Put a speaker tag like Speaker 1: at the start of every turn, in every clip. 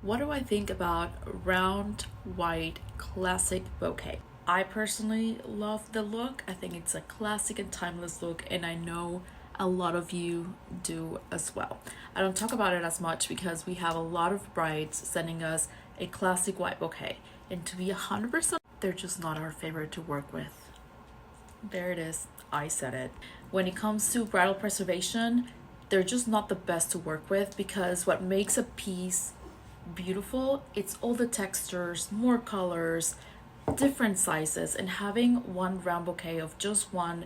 Speaker 1: What do I think about round white classic bouquet? I personally love the look. I think it's a classic and timeless look, and I know a lot of you do as well. I don't talk about it as much because we have a lot of brides sending us a classic white bouquet, and to be 100%, they're just not our favorite to work with. There it is, I said it. When it comes to bridal preservation, they're just not the best to work with because what makes a piece beautiful, it's all the textures, more colors, different sizes, and having one round bouquet of just one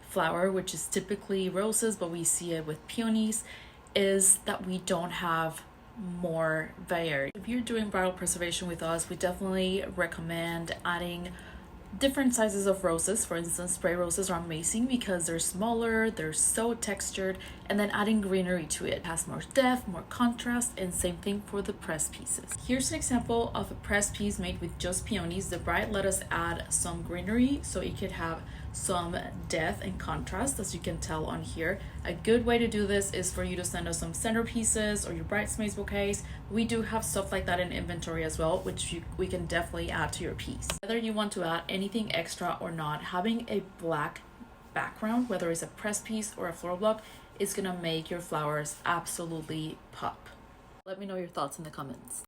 Speaker 1: flower, which is typically roses, but we see it with peonies, is that we don't have more varied. If you're doing bridal preservation with us, we definitely recommend adding different sizes of roses. For instance, spray roses are amazing because they're smaller, they're so textured, and then adding greenery to it has more depth, more contrast, and same thing for the pressed pieces. Here's an example of a pressed piece made with just peonies. The bride let us add some greenery so it could have some depth and contrast, as you can tell on here. A good way to do this is for you to send us some centerpieces or your bridesmaids bouquets. We do have stuff like that in inventory as well, which we can definitely add to your piece. Whether you want to add anything extra or not, having a black background, whether it's a pressed piece or a floral block, is gonna make your flowers absolutely pop. Let me know your thoughts in the comments.